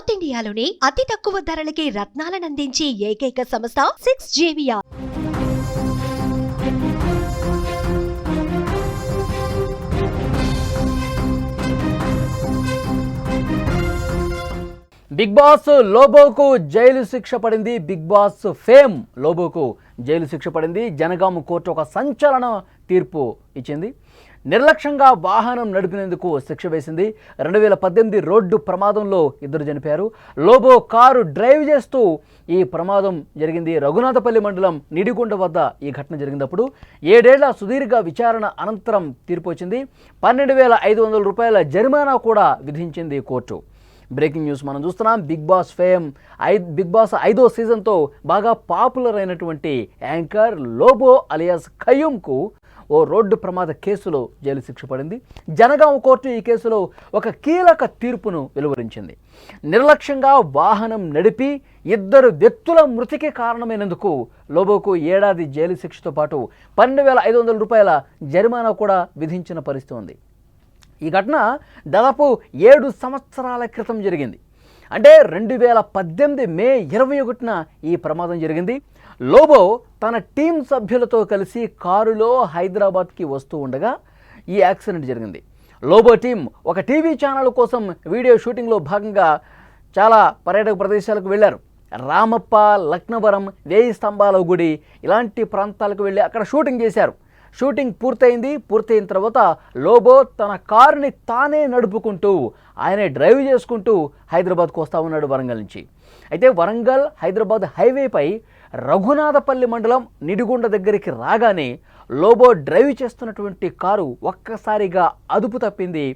South ఇండియాలోని అతి తక్కువ ధరలకి రత్నాలనందించే ఏకైక సంస్థ 6JVR. బిగ్ బాస్ లోబోకు జైలు శిక్ష పడింది. బిగ్ బాస్ ఫేమ్ లోబోకు జైలు శిక్ష పడింది. జనగామ కోర్టు ఒక సంచలన తీర్పు ఇచ్చింది. నిర్లక్ష్యంగా వాహనం నడిపినందుకు శిక్ష వేసింది. 2018 రోడ్డు ప్రమాదంలో ఇద్దరు చనిపోయారు. లోబో కారు డ్రైవ్ చేస్తూ ఈ ప్రమాదం జరిగింది. రఘునాథపల్లి మండలం నిడిగుండ వద్ద ఈ ఘటన జరిగినప్పుడు 7 ఏళ్ల సుదీర్ఘ విచారణ అనంతరం తీర్పు వచ్చింది. 12,500 రూపాయల జరిమానా కూడా విధించింది కోర్టు. బ్రేకింగ్ న్యూస్ మనం చూస్తున్నాం. బిగ్ బాస్ 5వ సీజన్తో బాగా పాపులర్ అయినటువంటి యాంకర్ లోబో అలియాస్ ఖయ్యూమ్కు ఓ రోడ్డు ప్రమాద కేసులో జైలు శిక్ష పడింది. జనగామ కోర్టు ఈ కేసులో ఒక కీలక తీర్పును వెలువరించింది. నిర్లక్ష్యంగా వాహనం నడిపి 2 వ్యక్తుల మృతికి కారణమైనందుకు లోబోకు ఏడాది జైలు శిక్షతో పాటు 12,500 రూపాయల జరిమానా కూడా విధించిన పరిస్థితి ఉంది. ఈ ఘటన దాదాపు 7 సంవత్సరాల క్రితం జరిగింది. అంటే 2018 మే 21న ఈ ప్రమాదం జరిగింది. లోబో తన టీం సభ్యులతో కలిసి కారులో హైదరాబాద్కి వస్తూ ఉండగా ఈ యాక్సిడెంట్ జరిగింది. లోబో టీం ఒక టీవీ ఛానల్ కోసం వీడియో షూటింగ్లో భాగంగా చాలా పర్యాటక ప్రదేశాలకు వెళ్ళారు. రామప్ప, లక్నవరం, 1000 స్తంభాల గుడి ఇలాంటి ప్రాంతాలకు వెళ్ళి అక్కడ షూటింగ్ చేశారు. షూటింగ్ పూర్తయిన తర్వాత లోబో తన కారుని తానే నడుపుకుంటూ ఆయనే డ్రైవ్ చేసుకుంటూ హైదరాబాద్కు వస్తూ ఉన్నాడు వరంగల్ నుంచి. అయితే వరంగల్ హైదరాబాద్ హైవేపై రఘునాథపల్లి మండలం నిడిగుండ దగ్గరికి రాగానే లోబో డ్రైవ్ చేస్తున్నటువంటి కారు ఒక్కసారిగా అదుపు తప్పింది.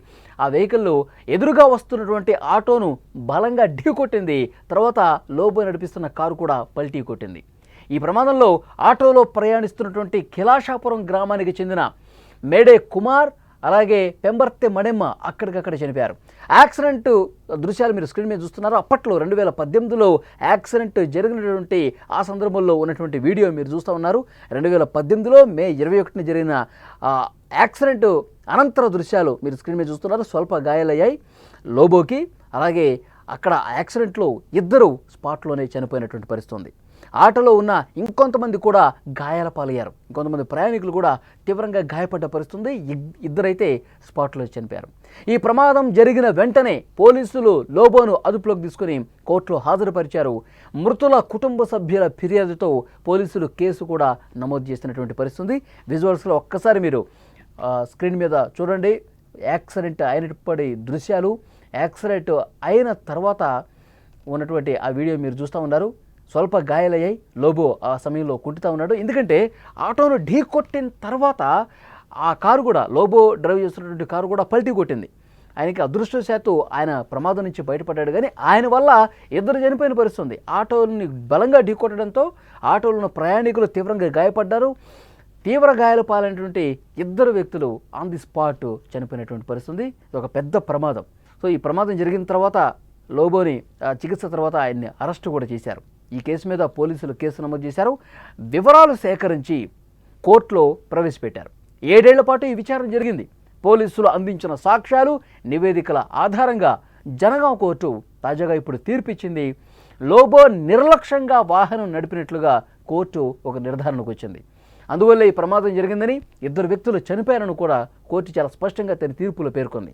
ఆ వెహికల్లో ఎదురుగా వస్తున్నటువంటి ఆటోను బలంగా ఢీకొట్టింది. తర్వాత లోబో నడిపిస్తున్న కారు కూడా పల్టీ కొట్టింది. ఈ ప్రమాదంలో ఆటోలో ప్రయాణిస్తున్నటువంటి కిలాషాపురం గ్రామానికి చెందిన మేడే కుమార్ అలాగే పెంబర్తె మణెమ్మ అక్కడికక్కడ చనిపోయారు. యాక్సిడెంట్ దృశ్యాలు మీరు స్క్రీన్ మీద చూస్తున్నారు. అప్పట్లో 2018లో యాక్సిడెంట్ జరిగినటువంటి ఆ సందర్భంలో ఉన్నటువంటి వీడియో మీరు చూస్తూ ఉన్నారు. 2018లో మే 21న జరిగిన యాక్సిడెంట్ అనంతర దృశ్యాలు మీరు స్క్రీన్ మీద చూస్తున్నారు. స్వల్ప గాయాలయ్యాయి లోబోకి. అలాగే అక్కడ యాక్సిడెంట్లో 2 స్పాట్లోనే చనిపోయినటువంటి పరిస్థితి ఉంది. ఆటోలో ఉన్న ఇంకొంతమంది కూడా గాయాల పాలయ్యారు. ఇంకొంతమంది ప్రయాణికులు కూడా తీవ్రంగా గాయపడ్డ పరిస్థితుంది. 2 అయితే స్పాట్లో చనిపోయారు. ఈ ప్రమాదం జరిగిన వెంటనే పోలీసులు లోబోను అదుపులోకి తీసుకుని కోర్టులో హాజరుపరిచారు. మృతుల కుటుంబ సభ్యుల ఫిర్యాదుతో పోలీసులు కేసు కూడా నమోదు చేసినటువంటి పరిస్థితుంది. విజువల్స్లో ఒక్కసారి మీరు స్క్రీన్ మీద చూడండి. యాక్సిడెంట్ అయినప్పటి దృశ్యాలు, యాక్సిడెంట్ అయిన తర్వాత ఉన్నటువంటి ఆ వీడియో మీరు చూస్తూ ఉన్నారు. స్వల్ప గాయాలయ్యాయి. లోబో ఆ సమయంలో కుంటుతూ ఉన్నాడు. ఎందుకంటే ఆటోను ఢీ కొట్టిన తర్వాత ఆ కారు కూడా, లోబో డ్రైవ్ చేస్తున్నటువంటి కారు కూడా పల్టీ కొట్టింది. ఆయనకి అదృష్టవశాత్తు ఆయన ప్రమాదం నుంచి బయటపడ్డాడు. కానీ ఆయన వల్ల 2 చనిపోయిన పరిస్థితుంది. ఆటోని బలంగా ఢీ కొట్టడంతో ఆటోలో ఉన్న ప్రయాణికులు తీవ్రంగా గాయపడ్డారు. తీవ్ర గాయాల పాలైనటువంటి 2 వ్యక్తులు ఆన్ ది స్పాట్ చనిపోయినటువంటి పరిస్థితుంది. ఇది ఒక పెద్ద ప్రమాదం. సో ఈ ప్రమాదం జరిగిన తర్వాత లోబోని చికిత్స తర్వాత ఆయన్ని అరెస్టు కూడా చేశారు. ఈ కేసు మీద పోలీసులు కేసు నమోదు చేశారు. వివరాలు సేకరించి కోర్టులో ప్రవేశపెట్టారు. 7 ఏళ్ల పాటు ఈ విచారణ జరిగింది. పోలీసులు అందించిన సాక్ష్యాలు, నివేదికల ఆధారంగా జనగామ కోర్టు తాజాగా ఇప్పుడు తీర్పిచ్చింది. లోబో నిర్లక్ష్యంగా వాహనం నడిపినట్లుగా కోర్టు ఒక నిర్ధారణకు వచ్చింది. అందువల్ల ఈ ప్రమాదం జరిగిందని, 2 వ్యక్తులు చనిపోయారని కూడా కోర్టు చాలా స్పష్టంగా తన తీర్పులో పేర్కొంది.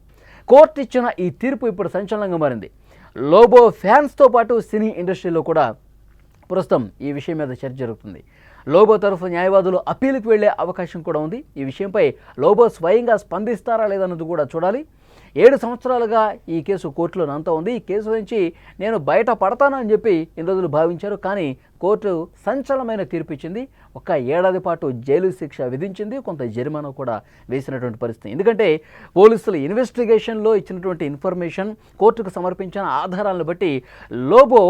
కోర్టు ఇచ్చిన ఈ తీర్పు ఇప్పుడు సంచలనంగా మారింది. లోబో ఫ్యాన్స్తో పాటు సినీ ఇండస్ట్రీలో కూడా ప్రస్తుతం ఈ విషయం మీద చర్చ జరుగుతుంది. లోబో తరఫు న్యాయవాదులు అప్పీలుకు వెళ్లే అవకాశం కూడా ఉంది. ఈ విషయంపై లోబో స్వయంగా స్పందిస్తారా లేదన్నది కూడా చూడాలి. 7 సంవత్సరాలుగా ఈ కేసు కోర్టులో నంతా ఉంది. ఈ కేసు నుంచి నేను బయట పడతానని చెప్పి ఇన్ని రోజులు భావించారు. కానీ కోర్టు సంచలనమైన తీర్పు ఇచ్చింది. 1 ఏడాది పాటు జైలు శిక్ష విధించింది. కొంత జరిమానా కూడా వేసినటువంటి పరిస్థితి. ఎందుకంటే పోలీసులు ఇన్వెస్టిగేషన్లో ఇచ్చినటువంటి ఇన్ఫర్మేషన్, కోర్టుకు సమర్పించిన ఆధారాలను బట్టి లోబో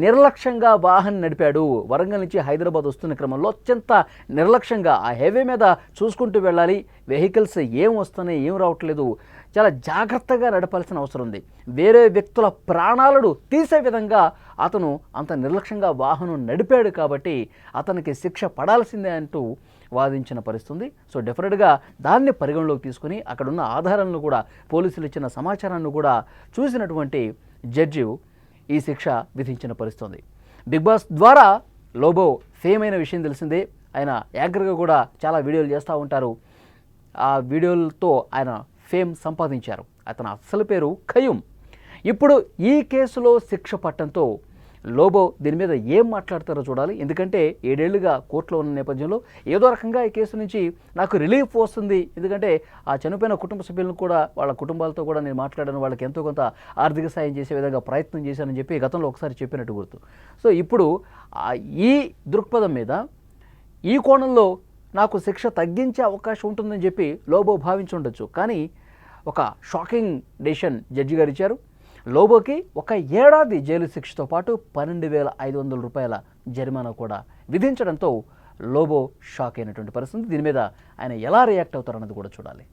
నిర్లక్ష్యంగా వాహనం నడిపాడు. వరంగల్ నుంచి హైదరాబాద్ వస్తున్న క్రమంలో అత్యంత నిర్లక్ష్యంగా ఆ హైవే మీద చూసుకుంటూ వెళ్ళాలి. వెహికల్స్ ఏం వస్తున్నాయి, ఏం రావట్లేదు, చాలా జాగ్రత్తగా నడపాల్సిన అవసరం ఉంది. వేరే వ్యక్తుల ప్రాణాలను తీసే విధంగా అతను అంత నిర్లక్ష్యంగా వాహనం నడిపాడు కాబట్టి అతనికి శిక్ష పడాల్సిందే అంటూ వాదించిన పరిస్థితుంది. సో డెఫినెట్గా దాన్ని పరిగణలోకి తీసుకుని అక్కడున్న ఆధారాలను కూడా, పోలీసులు ఇచ్చిన సమాచారాన్ని కూడా చూసినటువంటి జడ్జి ఈ శిక్ష విధించిన పరిస్థితుంది. బిగ్ బాస్ ద్వారా లోబో ఫేమ్ అయిన విషయం తెలిసిందే. ఆయన యాంకర్గా కూడా చాలా వీడియోలు చేస్తూ ఉంటారు. ఆ వీడియోలతో ఆయన ఫేమ్ సంపాదించారు. అతని అసలు పేరు ఖయూమ్. ఇప్పుడు ఈ కేసులో శిక్ష పట్టడంతో లోబో దీని మీద ఏం మాట్లాడతారో చూడాలి. ఎందుకంటే 7 ఏళ్లుగా కోర్టులో ఉన్న నేపథ్యంలో ఏదో రకంగా ఈ కేసు నుంచి నాకు రిలీఫ్ వస్తుంది. ఎందుకంటే ఆ చనిపోయిన కుటుంబ సభ్యులను కూడా వాళ్ళ కుటుంబాలతో కూడా నేను మాట్లాడాను, వాళ్ళకి ఎంతో కొంత ఆర్థిక సాయం చేసే విధంగా ప్రయత్నం చేశానని చెప్పి గతంలో ఒకసారి చెప్పినట్టు గుర్తు. సో ఇప్పుడు ఈ దృక్పథం మీద ఈ కోణంలో నాకు శిక్ష తగ్గించే అవకాశం ఉంటుందని చెప్పి లోబో భావించి ఉండొచ్చు. కానీ ఒక షాకింగ్ డెసిషన్ జడ్జి గారు ఇచ్చారు. లోబోకి 1 ఏడాది జైలు శిక్షతో పాటు 12,500 రూపాయల జరిమానా కూడా విధించడంతో లోబో షాక్ అయినటువంటి పరిస్థితి. దీని మీద ఆయన ఎలా రియాక్ట్ అవుతారన్నది కూడా చూడాలి.